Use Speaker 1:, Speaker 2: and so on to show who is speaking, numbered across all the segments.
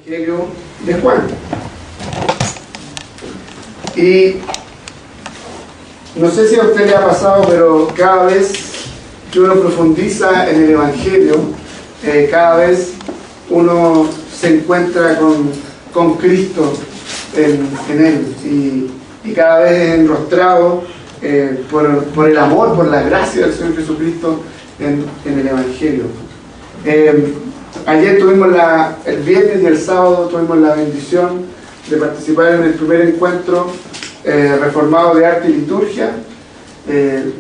Speaker 1: Evangelio de Juan. Y no sé si a usted le ha pasado, pero cada vez que uno profundiza en el Evangelio, cada vez uno se encuentra con Cristo en él, y cada vez es enrostrado por el amor, por la gracia del Señor Jesucristo en el Evangelio. Ayer tuvimos el viernes y el sábado tuvimos la bendición de participar en el primer encuentro reformado de arte y liturgia,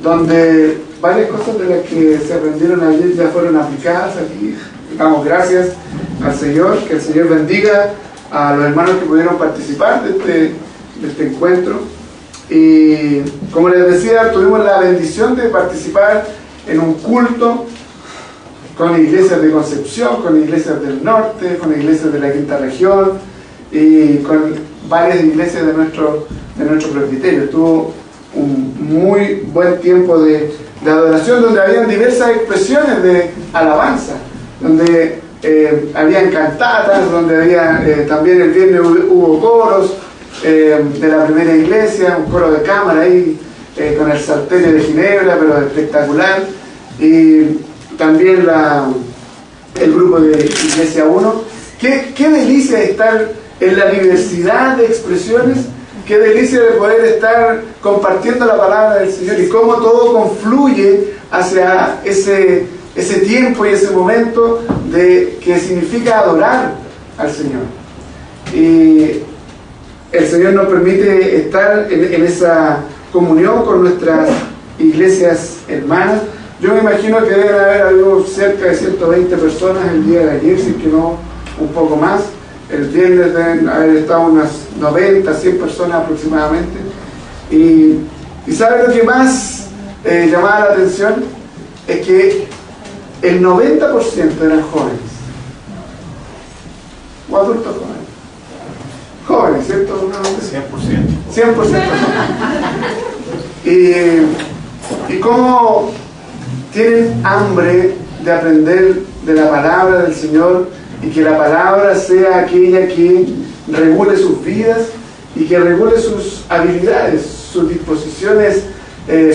Speaker 1: donde varias cosas de las que se aprendieron ayer ya fueron aplicadas aquí. Damos gracias al Señor, que el Señor bendiga a los hermanos que pudieron participar de este encuentro. Y como les decía, tuvimos la bendición de participar en un culto con iglesias de Concepción, con iglesias del norte, con iglesias de la quinta región y con varias iglesias de nuestro presbiterio. Estuvo un muy buen tiempo de adoración, donde habían diversas expresiones de alabanza, donde habían cantatas, donde había también el viernes hubo coros de la primera iglesia, un coro de cámara ahí con el salterio de Ginebra, pero espectacular, y también el grupo de Iglesia 1. Qué delicia estar en la diversidad de expresiones, qué delicia de poder estar compartiendo la palabra del Señor y cómo todo confluye hacia ese tiempo y ese momento que significa adorar al Señor. Y el Señor nos permite estar en esa comunión con nuestras iglesias hermanas. Yo me imagino que deben haber cerca de 120 personas el día de ayer, si que no un poco más. El viernes deben haber estado unas 90, 100 personas aproximadamente. Y ¿sabe lo que más llamaba la atención? Es que el 90% eran jóvenes. O adultos jóvenes. Jóvenes, ¿cierto? 100%. 100%. Y cómo tienen hambre de aprender de la palabra del Señor, y que la palabra sea aquella que regule sus vidas y que regule sus habilidades, sus disposiciones,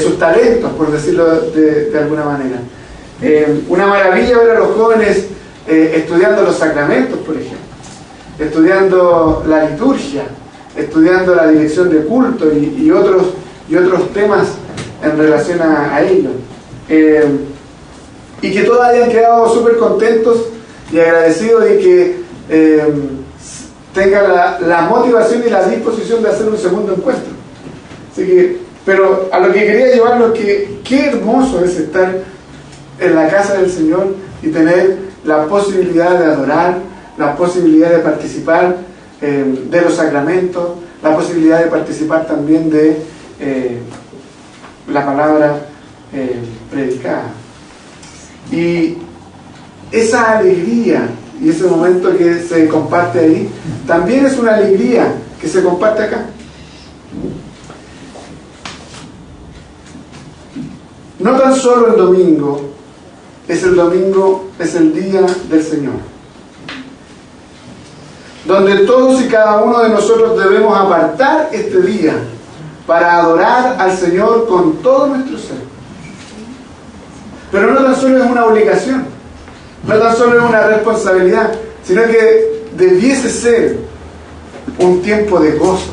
Speaker 1: sus talentos, por decirlo de alguna manera. Una maravilla ver a los jóvenes estudiando los sacramentos, por ejemplo, estudiando la liturgia, estudiando la dirección de culto y otros temas en relación a ello. Y que todos hayan quedado súper contentos y agradecidos, y que tengan la motivación y la disposición de hacer un segundo encuentro. Así que, pero a lo que quería llevarlo es que qué hermoso es estar en la casa del Señor y tener la posibilidad de adorar, la posibilidad de participar de los sacramentos, la posibilidad de participar también de la palabra predicada. Y esa alegría y ese momento que se comparte ahí también es una alegría que se comparte acá. No tan solo el domingo es el día del Señor, donde todos y cada uno de nosotros debemos apartar este día para adorar al Señor con todo nuestro ser. Pero no tan solo es una obligación, no tan solo es una responsabilidad, sino que debiese ser un tiempo de gozo,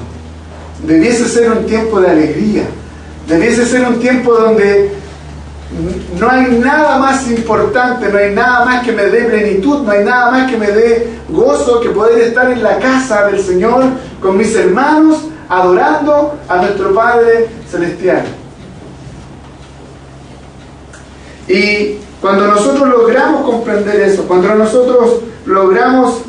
Speaker 1: debiese ser un tiempo de alegría, debiese ser un tiempo donde no hay nada más importante, no hay nada más que me dé plenitud, no hay nada más que me dé gozo que poder estar en la casa del Señor con mis hermanos, adorando a nuestro Padre Celestial. Y cuando nosotros logramos comprender eso, cuando nosotros logramos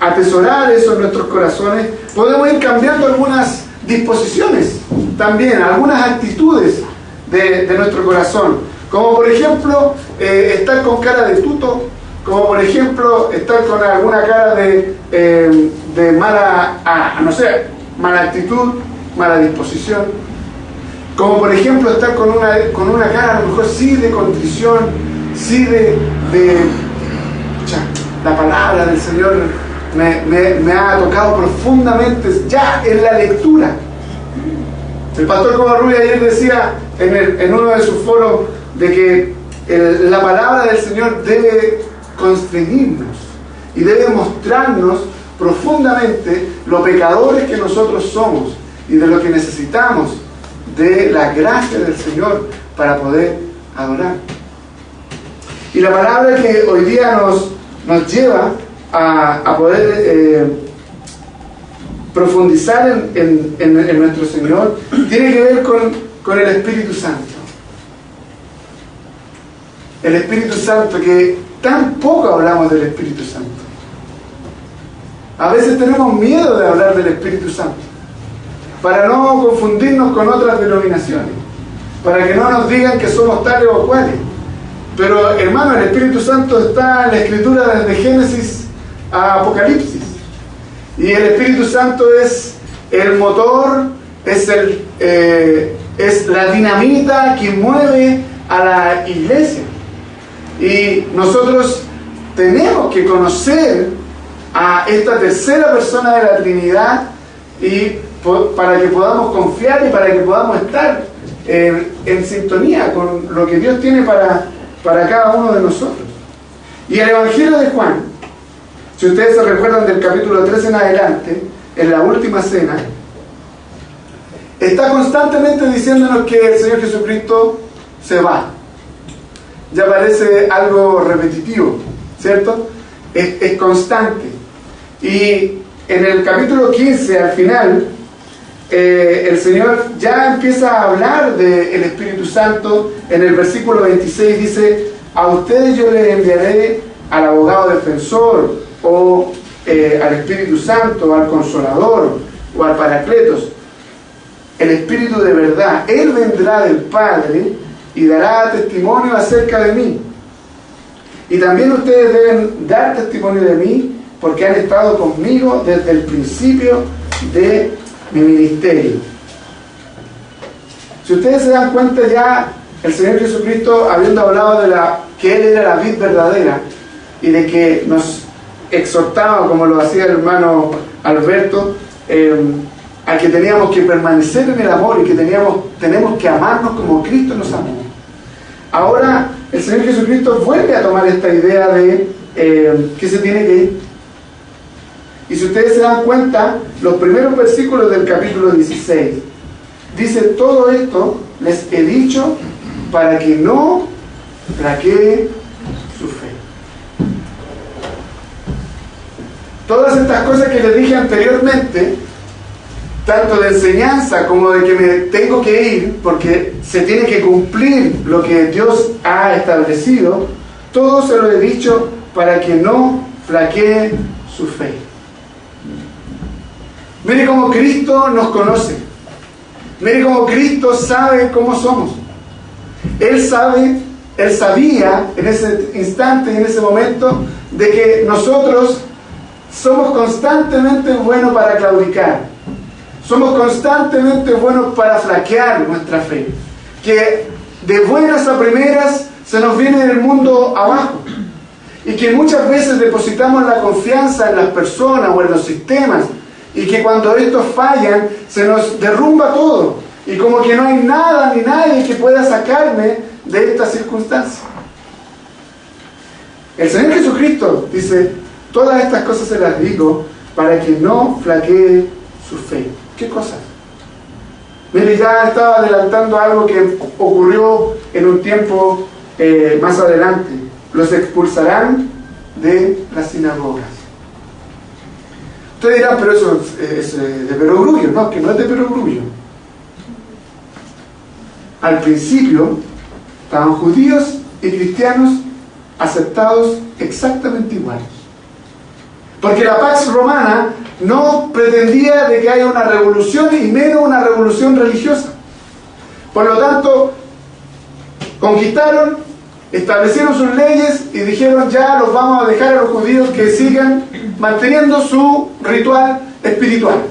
Speaker 1: atesorar eso en nuestros corazones, podemos ir cambiando algunas disposiciones también, algunas actitudes de nuestro corazón, como por ejemplo estar con cara de tuto, como por ejemplo estar con alguna cara de mala actitud, mala disposición, como por ejemplo estar con una cara a lo mejor sí de contrición, sí la palabra del Señor me ha tocado profundamente ya en la lectura. El pastor Covarrubias ayer decía en uno de sus foros de que la palabra del Señor debe constreñirnos y debe mostrarnos profundamente lo pecadores que nosotros somos y de lo que necesitamos de la gracia del Señor para poder adorar. Y la palabra que hoy día nos lleva a poder profundizar en nuestro Señor tiene que ver con el Espíritu Santo. El Espíritu Santo, que tan poco hablamos del Espíritu Santo. A veces tenemos miedo de hablar del Espíritu Santo, para no confundirnos con otras denominaciones, para que no nos digan que somos tales o cuales. Pero hermano, el Espíritu Santo está en la Escritura desde Génesis a Apocalipsis. Y el Espíritu Santo es el motor, es la dinamita que mueve a la iglesia. Y nosotros tenemos que conocer a esta tercera persona de la Trinidad y para que podamos confiar y para que podamos estar en sintonía con lo que Dios tiene para cada uno de nosotros. Y el Evangelio de Juan, si ustedes se recuerdan del capítulo 3 en adelante, en la última cena, está constantemente diciéndonos que el Señor Jesucristo se va. Ya parece algo repetitivo, ¿cierto? Es constante. Y en el capítulo 15, al final, el Señor ya empieza a hablar del Espíritu Santo. En el versículo 26 dice: a ustedes yo les enviaré al abogado defensor, o al Espíritu Santo, o al Consolador, o al Paracletos, el Espíritu de verdad. Él vendrá del Padre y dará testimonio acerca de mí. Y también ustedes deben dar testimonio de mí, porque han estado conmigo desde el principio de mi ministerio. Si ustedes se dan cuenta, ya el Señor Jesucristo, habiendo hablado de que Él era la vid verdadera y de que nos exhortaba, como lo hacía el hermano Alberto, a que teníamos que permanecer en el amor y que tenemos que amarnos como Cristo nos amó. Ahora el Señor Jesucristo vuelve a tomar esta idea de que se tiene que ir. Y si ustedes se dan cuenta, los primeros versículos del capítulo 16 dice: todo esto les he dicho para que no flaquee su fe. Todas estas cosas que les dije anteriormente, tanto de enseñanza como de que me tengo que ir porque se tiene que cumplir lo que Dios ha establecido, todo se lo he dicho para que no flaquee su fe. Mire cómo Cristo nos conoce. Mire cómo Cristo sabe cómo somos. Él sabía en ese instante, en ese momento, de que nosotros somos constantemente buenos para claudicar. Somos constantemente buenos para flaquear nuestra fe. Que de buenas a primeras se nos viene el mundo abajo. Y que muchas veces depositamos la confianza en las personas o en los sistemas. Y que cuando estos fallan, se nos derrumba todo. Y como que no hay nada ni nadie que pueda sacarme de esta circunstancia. El Señor Jesucristo dice: todas estas cosas se las digo para que no flaquee su fe. ¿Qué cosas? Mire, ya estaba adelantando algo que ocurrió en un tiempo más adelante. Los expulsarán de las sinagogas. Ustedes dirán: pero eso es de perogrullo. No, que no es de perogrullo. Al principio estaban judíos y cristianos aceptados exactamente iguales. Porque la Pax Romana no pretendía de que haya una revolución y menos una revolución religiosa. Por lo tanto, conquistaron, establecieron sus leyes y dijeron: ya los vamos a dejar a los judíos que sigan manteniendo su ritual espiritual.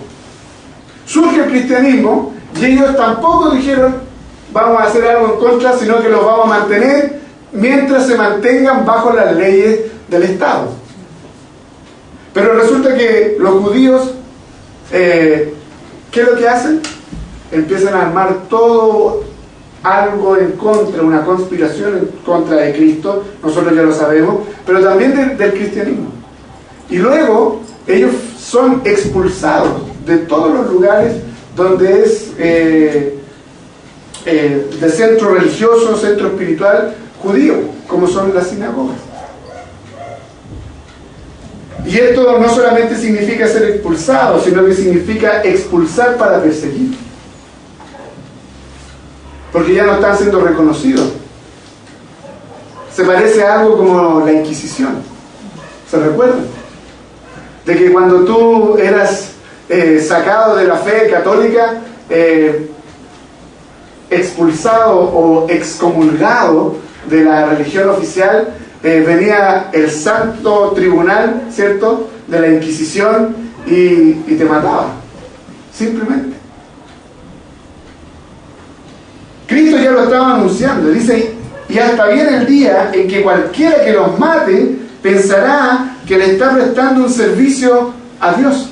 Speaker 1: Surge el cristianismo y ellos tampoco dijeron: vamos a hacer algo en contra, sino que los vamos a mantener mientras se mantengan bajo las leyes del Estado. Pero resulta que los judíos, ¿qué es lo que hacen? Empiezan a armar todo algo en contra, una conspiración en contra de Cristo, nosotros ya lo sabemos, pero también del cristianismo. Y luego ellos son expulsados de todos los lugares donde es de centro religioso, centro espiritual judío, como son las sinagogas. Y esto no solamente significa ser expulsado, sino que significa expulsar para perseguir. Porque ya no están siendo reconocidos. Se parece a algo como la Inquisición. ¿Se recuerdan? De que cuando tú eras sacado de la fe católica, expulsado o excomulgado de la religión oficial, venía el santo tribunal, ¿cierto?, de la Inquisición y te mataba, simplemente. Cristo ya lo estaba anunciando, dice, y hasta viene el día en que cualquiera que los mate pensará que le está prestando un servicio a Dios.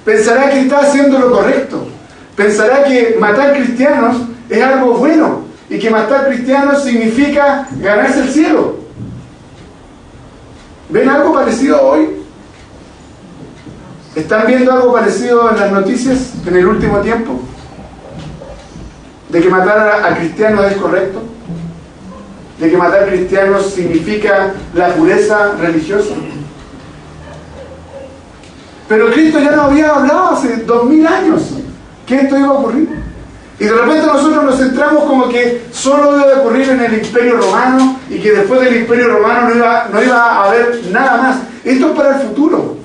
Speaker 1: Pensará que está haciendo lo correcto. Pensará que matar cristianos es algo bueno y que matar cristianos significa ganarse el cielo. ¿Ven algo parecido hoy? ¿Están viendo algo parecido en las noticias en el último tiempo? ¿De que matar a cristianos es correcto? ¿De que matar cristianos significa la pureza religiosa? Pero Cristo ya nos había hablado hace 2000 años que esto iba a ocurrir. Y de repente nosotros nos centramos como que solo iba a ocurrir en el Imperio Romano y que después del Imperio Romano no iba a haber nada más. Esto es para el futuro.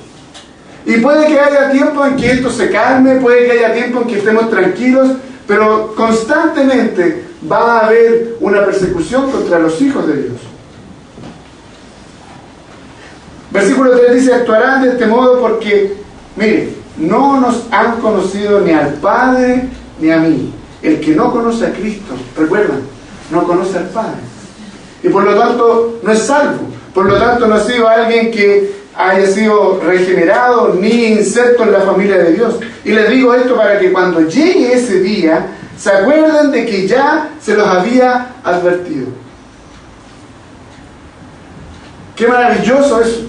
Speaker 1: Y puede que haya tiempo en que esto se calme, puede que haya tiempo en que estemos tranquilos, pero constantemente va a haber una persecución contra los hijos de Dios. Versículo 3 dice, actuarán de este modo porque, mire, no nos han conocido ni al Padre ni a mí. El que no conoce a Cristo, recuerdan, no conoce al Padre. Y por lo tanto no es salvo. Por lo tanto no ha sido alguien que haya sido regenerado ni inserto en la familia de Dios. Y les digo esto para que cuando llegue ese día se acuerden de que ya se los había advertido. Qué maravilloso eso.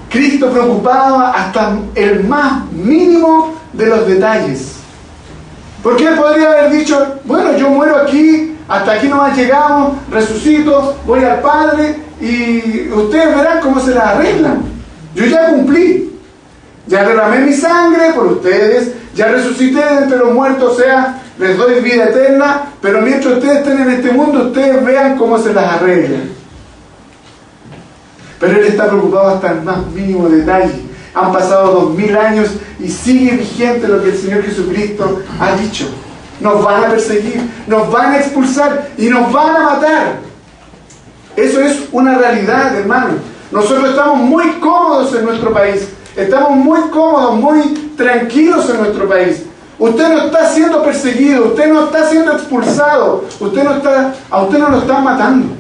Speaker 1: Cristo preocupado hasta el más mínimo de los detalles. Porque Él podría haber dicho, bueno, yo muero aquí, hasta aquí nomás llegamos, resucito, voy al Padre y ustedes verán cómo se las arreglan. Yo ya cumplí. Ya derramé mi sangre por ustedes, ya resucité de entre los muertos, o sea, les doy vida eterna, pero mientras ustedes estén en este mundo, ustedes vean cómo se las arreglan. Pero Él está preocupado hasta el más mínimo detalle. Han pasado 2000 años y sigue vigente lo que el Señor Jesucristo ha dicho. Nos van a perseguir, nos van a expulsar y nos van a matar. Eso es una realidad, hermano. Nosotros estamos muy cómodos en nuestro país. Estamos muy cómodos, muy tranquilos en nuestro país. Usted no está siendo perseguido, usted no está siendo expulsado, a usted no lo están matando.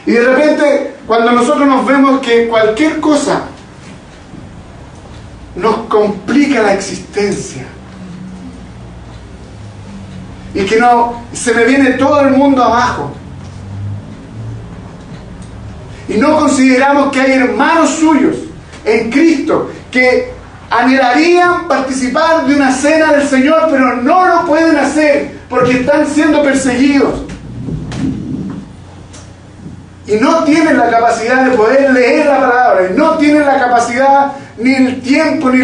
Speaker 1: Y de repente, cuando nosotros nos vemos que cualquier cosa nos complica la existencia y que se me viene todo el mundo abajo, y no consideramos que hay hermanos suyos en Cristo que anhelarían participar de una cena del Señor, pero no lo pueden hacer porque están siendo perseguidos y no tienen la capacidad de poder leer la palabra, y no tienen la capacidad, ni el tiempo, ni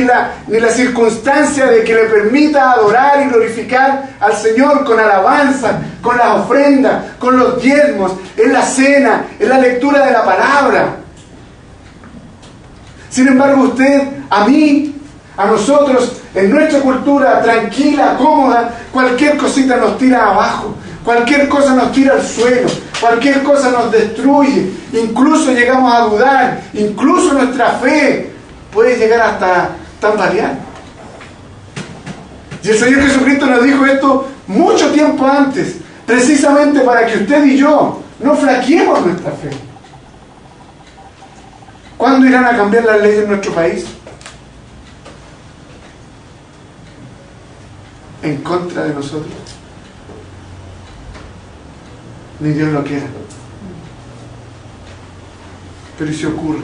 Speaker 1: la circunstancia de que le permita adorar y glorificar al Señor con alabanza, con las ofrendas, con los diezmos, en la cena, en la lectura de la palabra. Sin embargo, usted, a mí, a nosotros, en nuestra cultura tranquila, cómoda, cualquier cosita nos tira abajo, cualquier cosa nos tira al suelo, cualquier cosa nos destruye, incluso llegamos a dudar, incluso nuestra fe puede llegar hasta tambalear. Y el Señor Jesucristo nos dijo esto mucho tiempo antes, precisamente para que usted y yo no flaqueemos nuestra fe. ¿Cuándo irán a cambiar las leyes en nuestro país? ¿En contra de nosotros? Ni Dios lo quiera. Pero ¿y si ocurre?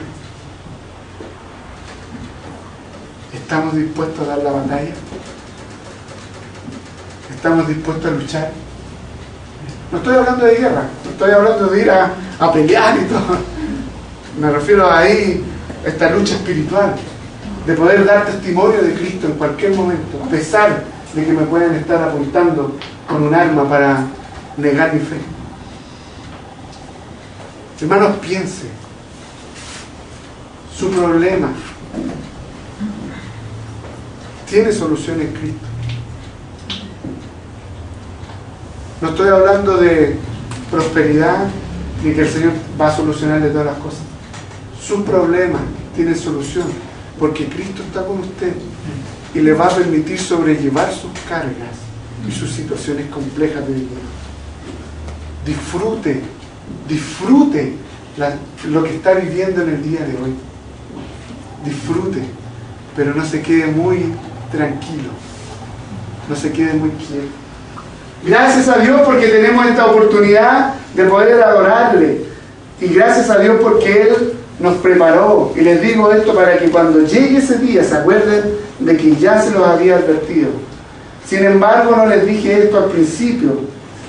Speaker 1: ¿Estamos dispuestos a dar la batalla? ¿Estamos dispuestos a luchar? No estoy hablando de guerra, no estoy hablando de ir a pelear y todo. Me refiero a ahí, esta lucha espiritual, de poder dar testimonio de Cristo en cualquier momento, a pesar de que me pueden estar apuntando con un arma para negar mi fe. Hermanos, piense, su problema tiene solución en Cristo. No estoy hablando de prosperidad ni que el Señor va a solucionarle todas las cosas. Su problema tiene solución porque Cristo está con usted y le va a permitir sobrellevar sus cargas y sus situaciones complejas de vida. Disfrute lo que está viviendo en el día de hoy. Disfrute, pero no se quede muy tranquilo, no se quede muy quieto. Gracias a Dios porque tenemos esta oportunidad de poder adorarle, y gracias a Dios porque Él nos preparó. Y les digo esto para que cuando llegue ese día se acuerden de que ya se los había advertido. Sin embargo, no les dije esto al principio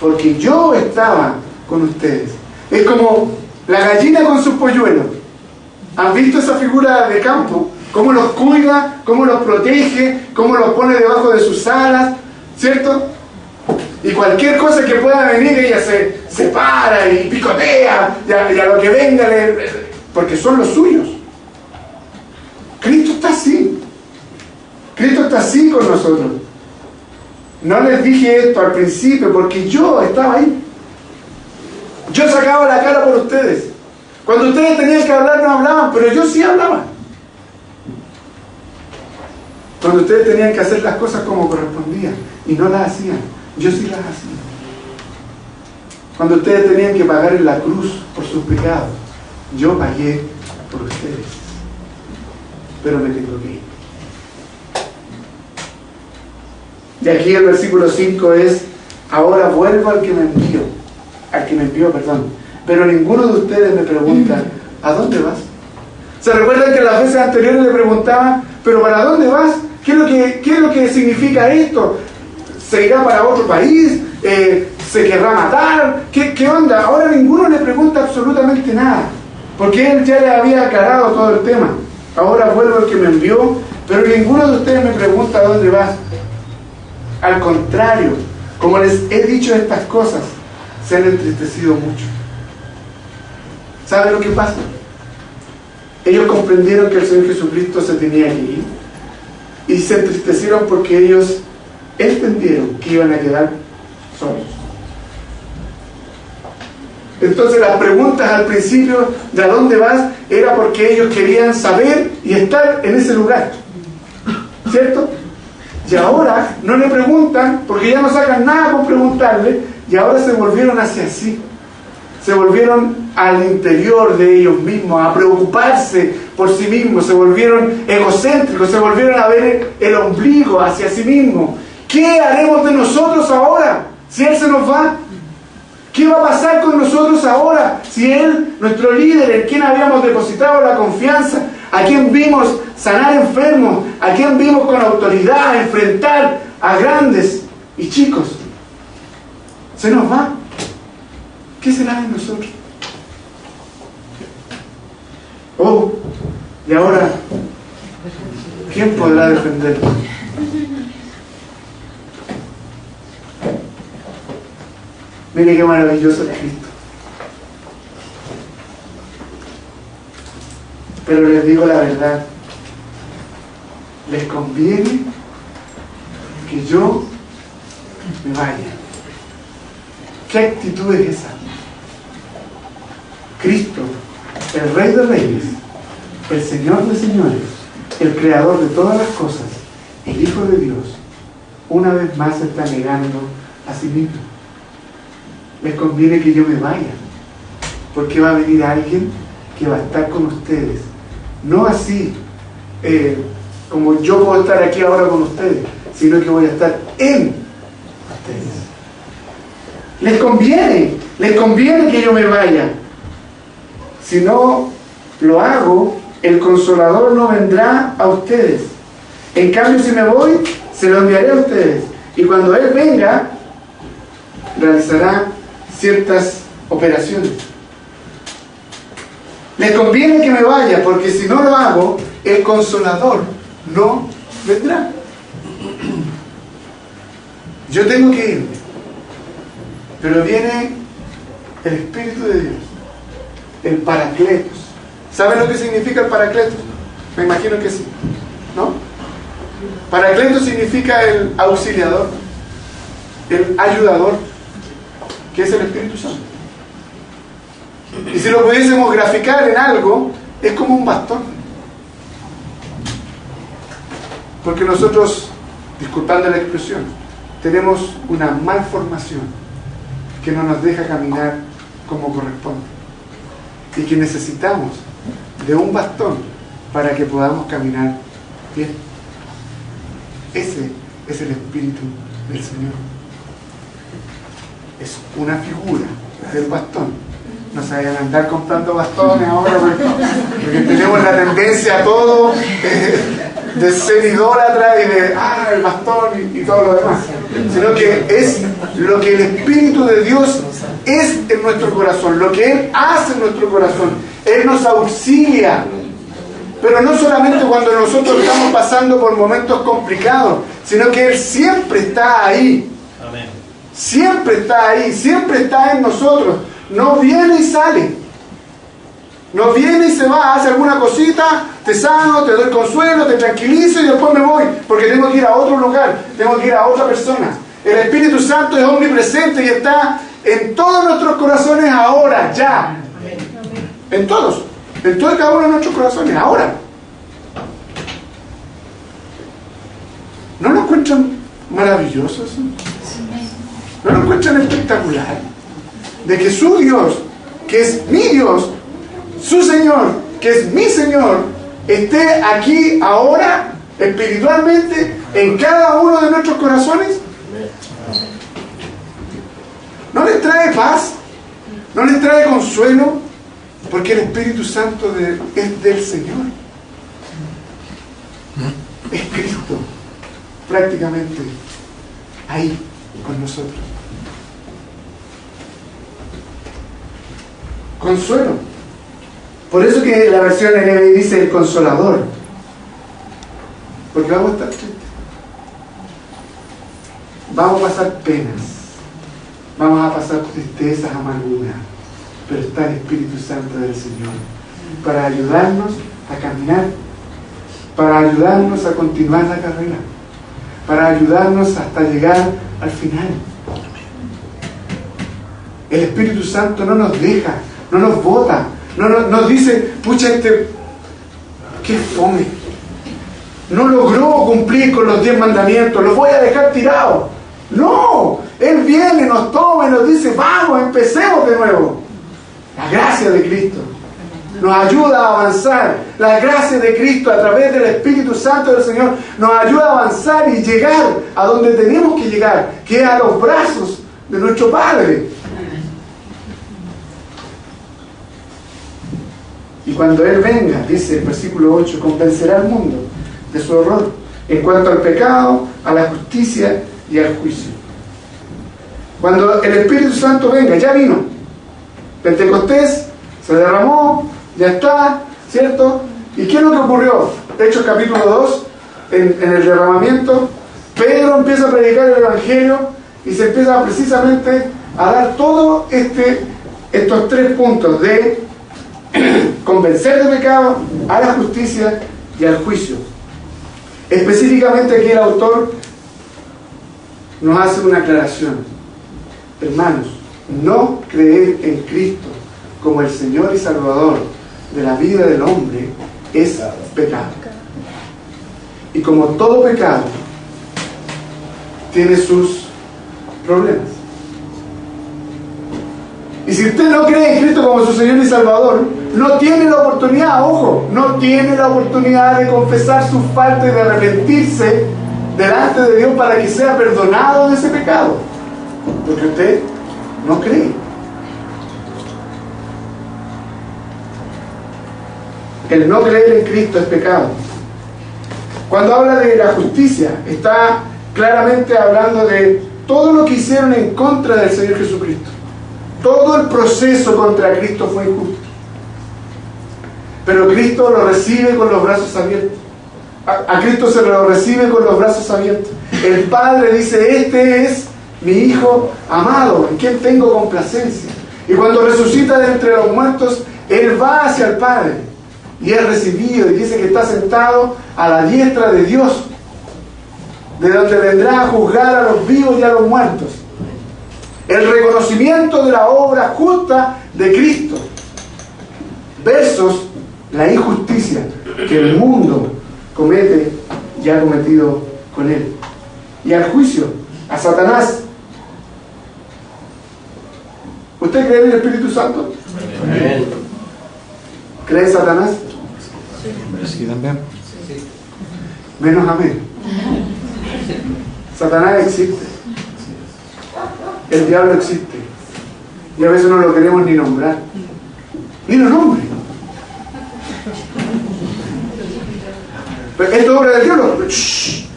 Speaker 1: porque yo estaba con ustedes. Es como la gallina con sus polluelos. ¿Han visto esa figura de campo? Cómo los cuida, cómo los protege, cómo los pone debajo de sus alas, ¿cierto? Y cualquier cosa que pueda venir, ella se para y picotea, y a lo que venga, porque son los suyos. Cristo está así. Cristo está así con nosotros. No les dije esto al principio porque yo estaba ahí. Yo sacaba la cara por ustedes. Cuando ustedes tenían que hablar, no hablaban, pero yo sí hablaba. Cuando ustedes tenían que hacer las cosas como correspondían y no las hacían, yo sí las hacía. Cuando ustedes tenían que pagar en la cruz por sus pecados, yo pagué por ustedes. Pero me tengo que ir. Y aquí el versículo 5 es: ahora vuelvo al que me envió, pero ninguno de ustedes me pregunta, ¿a dónde vas? ¿Se recuerdan que las veces anteriores le preguntaban, pero ¿para dónde vas? ¿Qué es lo que significa esto? ¿Se irá para otro país? ¿Se querrá matar? ¿Qué onda? Ahora ninguno le pregunta absolutamente nada, porque él ya le había aclarado todo el tema. Ahora vuelvo al que me envió, pero ninguno de ustedes me pregunta, ¿a dónde vas? Al contrario, como les he dicho estas cosas, se han entristecido mucho. ¿Saben lo que pasa? Ellos comprendieron que el Señor Jesucristo se tenía que ir y se entristecieron porque ellos entendieron que iban a quedar solos. Entonces las preguntas al principio de ¿a dónde vas? Era porque ellos querían saber y estar en ese lugar, ¿cierto? Y ahora no le preguntan porque ya no sacan nada con preguntarle, y ahora se volvieron hacia sí. Se volvieron al interior de ellos mismos, a preocuparse por sí mismos, se volvieron egocéntricos, se volvieron a ver el ombligo hacia sí mismos. ¿Qué haremos de nosotros ahora si Él se nos va? ¿Qué va a pasar con nosotros ahora si Él, nuestro líder, en quien habíamos depositado la confianza, a quien vimos sanar enfermos, a quien vimos con autoridad enfrentar a grandes y chicos, se nos va? ¿Qué será de nosotros? Oh, y ahora, ¿quién podrá defendernos? Mire qué maravilloso es Cristo. Pero les digo la verdad, les conviene que yo me vaya. ¿Qué actitud es esa? Cristo, el Rey de Reyes, el Señor de Señores, el Creador de todas las cosas, el Hijo de Dios, una vez más se está negando a sí mismo. Les conviene que yo me vaya, porque va a venir alguien que va a estar con ustedes no así como yo puedo estar aquí ahora con ustedes, sino que voy a estar en ustedes. Les conviene que yo me vaya. Si no lo hago, el Consolador no vendrá a ustedes. En cambio, si me voy, se lo enviaré a ustedes. Y cuando Él venga, realizará ciertas operaciones. Les conviene que me vaya, porque si no lo hago, el Consolador no vendrá. Yo tengo que irme, pero viene el Espíritu de Dios, el Paracletos. ¿Saben lo que significa el Paracletos? Me imagino que sí, ¿no? Paracletos significa el auxiliador, el ayudador, que es el Espíritu Santo. Y si lo pudiésemos graficar en algo, es como un bastón. Porque nosotros, disculpando la expresión, tenemos una malformación que no nos deja caminar como corresponde. Y que necesitamos de un bastón para que podamos caminar bien. Ese es el Espíritu del Señor. Es una figura del bastón. No se vayan a andar comprando bastones ahora porque tenemos la tendencia a todo de ser idólatra y de el bastón y todo lo demás, sino que es lo que el Espíritu de Dios es en nuestro corazón, lo que Él hace en nuestro corazón. Él nos auxilia, pero no solamente cuando nosotros estamos pasando por momentos complicados, sino que Él siempre está ahí. Amén. Siempre está ahí, siempre está en nosotros. No viene y sale. No viene y se va, hace alguna cosita, te sano, te doy consuelo, te tranquilizo y después me voy, porque tengo que ir a otro lugar, tengo que ir a otra persona. El Espíritu Santo es omnipresente y está en todos nuestros corazones ahora, ya. En todos y cada uno de nuestros corazones, ahora. ¿No lo encuentran maravilloso eso? ¿No lo encuentran espectacular? De que su Dios, que es mi Dios, su Señor, que es mi Señor, esté aquí ahora, espiritualmente, en cada uno de nuestros corazones. ¿No les trae paz? ¿No les trae consuelo? Porque el Espíritu Santo es del Señor. Es Cristo, prácticamente, ahí con nosotros. Consuelo. Por eso que la versión NBI dice el Consolador. Porque vamos a estar tristes. Vamos a pasar penas. Vamos a pasar tristezas, amarguras. Pero está el Espíritu Santo del Señor para ayudarnos a caminar, para ayudarnos a continuar la carrera, para ayudarnos hasta llegar al final. El Espíritu Santo no nos deja, no nos bota, no nos dice, pucha, qué fome, no logró cumplir con los 10 mandamientos, los voy a dejar tirados. No, Él viene, nos toma y nos dice, vamos, empecemos de nuevo. La gracia de Cristo nos ayuda a avanzar. La gracia de Cristo a través del Espíritu Santo del Señor nos ayuda a avanzar y llegar a donde tenemos que llegar, que es a los brazos de nuestro Padre. Y cuando Él venga, dice el versículo 8, convencerá al mundo de su horror en cuanto al pecado, a la justicia y al juicio. Cuando el Espíritu Santo venga, ya vino. Pentecostés se derramó, ya está, ¿cierto? ¿Y qué es lo que ocurrió? Hechos capítulo 2, en el derramamiento, Pedro empieza a predicar el Evangelio y se empieza precisamente a dar todos estos 3 puntos de convencer de pecado, a la justicia y al juicio. Específicamente aquí el autor nos hace una aclaración. Hermanos, no creer en Cristo como el Señor y Salvador de la vida del hombre es pecado. Y como todo pecado, tiene sus problemas. Y si usted no cree en Cristo como su Señor y Salvador, no tiene la oportunidad, ojo, no tiene la oportunidad de confesar su falta y de arrepentirse delante de Dios para que sea perdonado de ese pecado, porque usted no cree. El no creer en Cristo es pecado. Cuando habla de la justicia, está claramente hablando de todo lo que hicieron en contra del Señor Jesucristo. Todo el proceso contra Cristo fue injusto. Pero Cristo lo recibe con los brazos abiertos. A Cristo se lo recibe con los brazos abiertos. El Padre dice: este es mi Hijo amado, en quien tengo complacencia. Y cuando resucita de entre los muertos, Él va hacia el Padre y es recibido, y dice que está sentado a la diestra de Dios, de donde vendrá a juzgar a los vivos y a los muertos. El reconocimiento de la obra justa de Cristo versus la injusticia que el mundo comete y ha cometido con Él. Y al juicio, a Satanás. ¿Usted cree en el Espíritu Santo?
Speaker 2: Amén.
Speaker 1: ¿Cree en Satanás?
Speaker 2: Sí, también.
Speaker 1: Menos amén. Satanás existe. El diablo existe. Y a veces no lo queremos ni nombrar. Ni lo nombre. Pero esto es obra del diablo. Shh.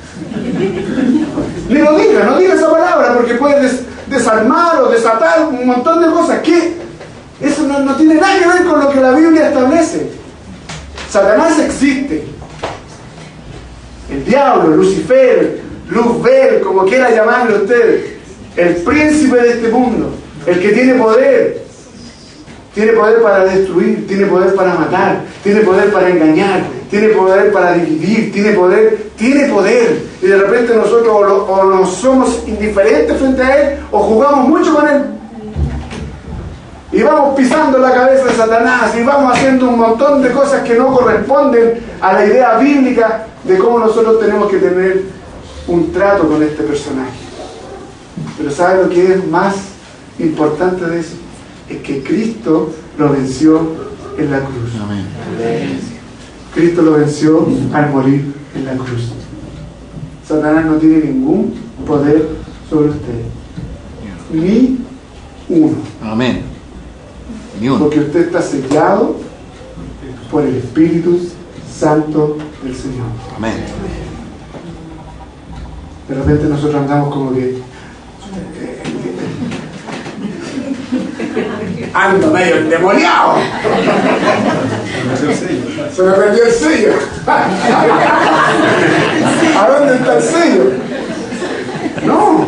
Speaker 1: Ni lo diga, no diga esa palabra, porque puede desarmar o desatar un montón de cosas. ¿Qué? Eso no tiene nada que ver con lo que la Biblia establece. Satanás existe. El diablo, Lucifer, Luzbel, como quiera llamarlo usted, el príncipe de este mundo, el que tiene poder para destruir, tiene poder para matar, tiene poder para engañar, tiene poder para dividir, tiene poder, y de repente nosotros o nos somos indiferentes frente a Él, o jugamos mucho con Él, y vamos pisando la cabeza de Satanás, y vamos haciendo un montón de cosas que no corresponden a la idea bíblica de cómo nosotros tenemos que tener un trato con este personaje. Pero ¿sabe lo que es más importante de eso? Es que Cristo lo venció en la cruz.
Speaker 2: Amén.
Speaker 1: Cristo lo venció al morir en la cruz. Satanás no tiene ningún poder sobre usted. Ni uno.
Speaker 2: Amén. Ni uno.
Speaker 1: Porque usted está sellado por el Espíritu Santo del Señor.
Speaker 2: Amén.
Speaker 1: De repente nosotros andamos como que ando medio endemoniado. Se me perdió el sello. ¿A dónde está el sello? No.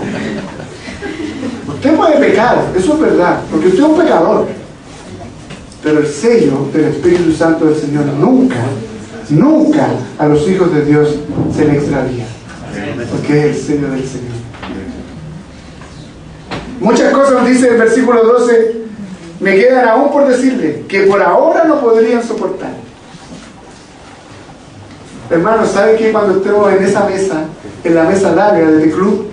Speaker 1: Usted puede pecar, eso es verdad, porque usted es un pecador. Pero el sello del Espíritu Santo del Señor nunca a los hijos de Dios se le extravía. Porque es el sello del Señor. Muchas cosas nos dice el versículo 12. Me quedan aún por decirle que por ahora no podrían soportar. Hermanos, ¿saben que cuando estemos en esa mesa, en la mesa larga del club,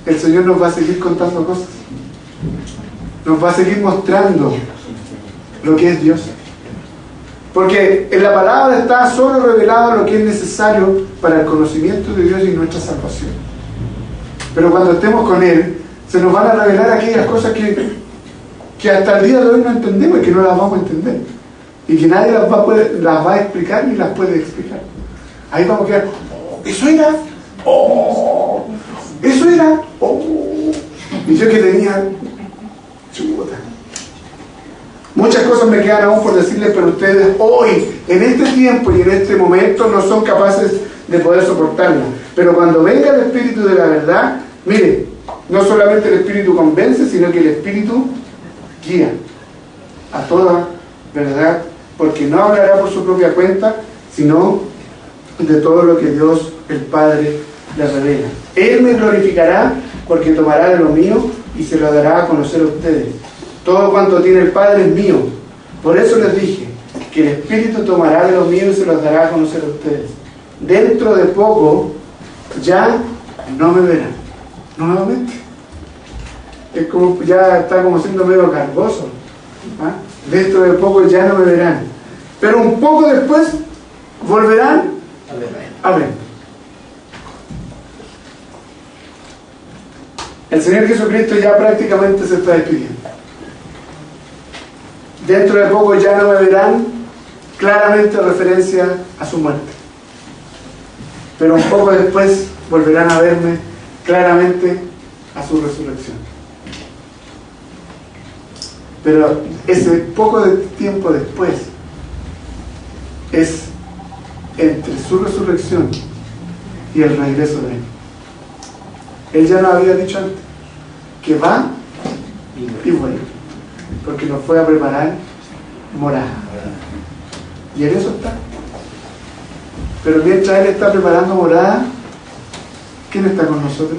Speaker 1: el Señor nos va a seguir contando cosas? Nos va a seguir mostrando lo que es Dios. Porque en la palabra está solo revelado lo que es necesario para el conocimiento de Dios y nuestra salvación. Pero cuando estemos con Él, se nos van a revelar aquellas cosas que hasta el día de hoy no entendemos y que no las vamos a entender. Y que nadie las va a explicar ni las puede explicar. Ahí vamos a quedar, ¿eso era? ¡Oh! ¿Eso era? ¡Oh! Y yo que tenía chuta. Muchas cosas me quedan aún por decirles, pero ustedes hoy, en este tiempo y en este momento, no son capaces de poder soportarla. Pero cuando venga el Espíritu de la verdad, mire, no solamente el Espíritu convence, sino que el Espíritu guía a toda verdad, porque no hablará por su propia cuenta, sino de todo lo que Dios, el Padre, le revela. Él me glorificará, porque tomará de lo mío y se lo dará a conocer a ustedes. Todo cuanto tiene el Padre es mío. Por eso les dije que el Espíritu tomará de lo mío y se los dará a conocer a ustedes. Dentro de poco ya no me verán. Nuevamente. Ya está como siendo medio cargoso. ¿Ah? Dentro de poco ya no me verán. pero un poco después volverán a ver. El Señor Jesucristo ya prácticamente se está despidiendo. Dentro de poco ya no me verán claramente referencia a su muerte, pero un poco después volverán a verme claramente a su resurrección. Pero ese poco de tiempo después es entre su resurrección y el regreso de Él. Él ya nos había dicho antes que va y vuelve, porque nos fue a preparar morada. Y en eso está. Pero mientras Él está preparando morada, ¿quién está con nosotros?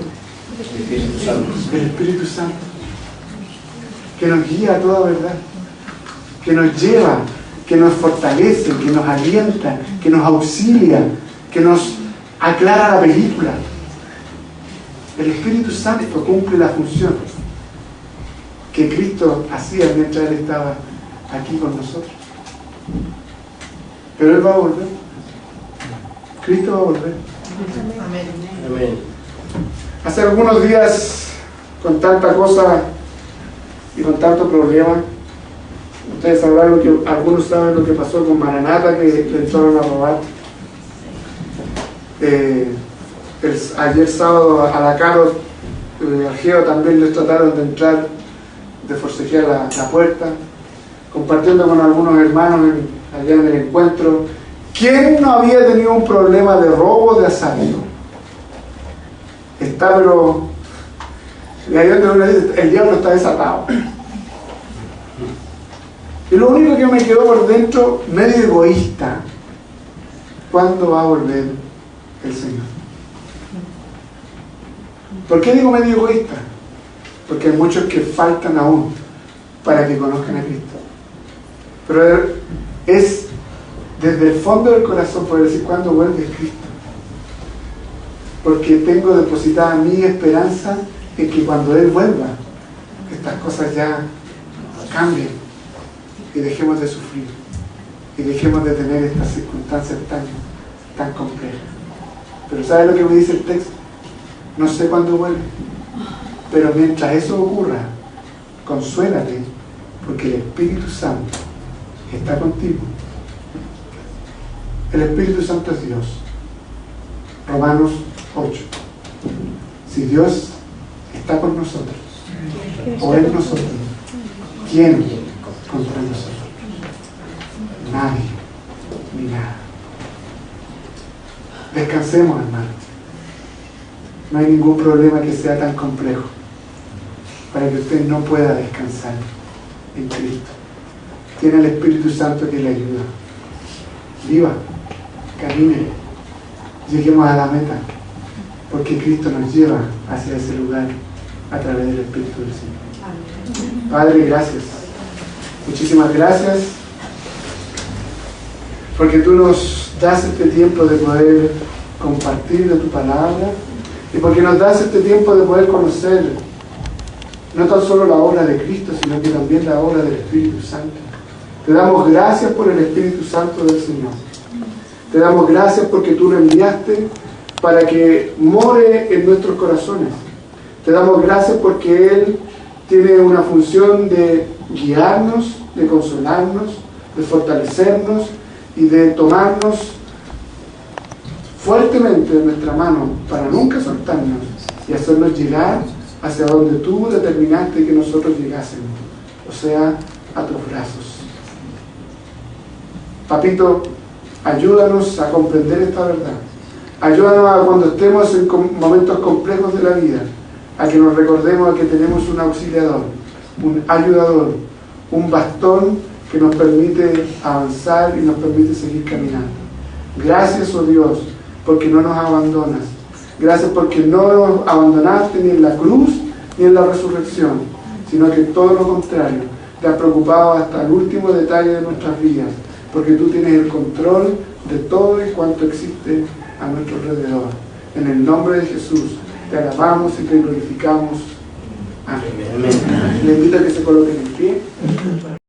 Speaker 2: El Espíritu Santo.
Speaker 1: El Espíritu Santo, que nos guía a toda verdad, que nos lleva, que nos fortalece, que nos alienta, que nos auxilia, que nos aclara la película. El Espíritu Santo cumple la función que Cristo hacía mientras Él estaba aquí con nosotros. Pero Él va a volver. Cristo va a volver.
Speaker 2: Amén.
Speaker 1: Hace algunos días, con tanta cosa y con tanto problema, ustedes sabrán algunos saben lo que pasó con Maranata, que le entraron a robar. Ayer sábado a la Caro, al Geo también les trataron de entrar, de forcejear la puerta, compartiendo con algunos hermanos allá en el encuentro. ¿Quién no había tenido un problema de robo, de asalto? Está, pero ahí donde uno dice, el diablo está desatado. Y lo único que me quedó por dentro, medio egoísta, ¿cuándo va a volver el Señor? ¿Por qué digo medio egoísta? Porque hay muchos que faltan aún para que conozcan a Cristo. Pero es desde el fondo del corazón poder decir, ¿cuándo vuelve Cristo? Porque tengo depositada mi esperanza en que cuando Él vuelva, estas cosas ya cambien y dejemos de sufrir y dejemos de tener estas circunstancias tan complejas. Pero ¿sabe lo que me dice el texto? No sé cuándo vuelve, pero mientras eso ocurra, consuélate, porque el Espíritu Santo está contigo. El Espíritu Santo es Dios. Romanos 8. Si Dios está con nosotros, o en nosotros, ¿quién contra nosotros? Nadie, ni nada. Descansemos, hermanos. No hay ningún problema que sea tan complejo para que usted no pueda descansar en Cristo. Tiene el Espíritu Santo que le ayuda. Viva, camine, lleguemos a la meta, porque Cristo nos lleva hacia ese lugar a través del Espíritu del Señor. Padre, gracias. Muchísimas gracias, porque tú nos das este tiempo de poder compartir de tu palabra, y porque nos das este tiempo de poder conocer no tan solo la obra de Cristo, sino que también la obra del Espíritu Santo. Te damos gracias por el Espíritu Santo del Señor. Te damos gracias porque tú lo enviaste para que more en nuestros corazones. Te damos gracias porque Él tiene una función de guiarnos, de consolarnos, de fortalecernos y de tomarnos fuertemente de nuestra mano para nunca soltarnos y hacernos llegar hacia donde tú determinaste que nosotros llegásemos, o sea, a tus brazos. Papito, ayúdanos a comprender esta verdad. Ayúdanos a cuando estemos en momentos complejos de la vida, a que nos recordemos que tenemos un auxiliador, un ayudador, un bastón que nos permite avanzar y nos permite seguir caminando. Gracias, oh Dios, porque no nos abandonas. Gracias porque no nos abandonaste ni en la cruz ni en la resurrección, sino que todo lo contrario, te has preocupado hasta el último detalle de nuestras vidas, porque tú tienes el control de todo y cuanto existe a nuestro alrededor. En el nombre de Jesús, te alabamos y te glorificamos. Amén. Le invito a que se coloquen en pie.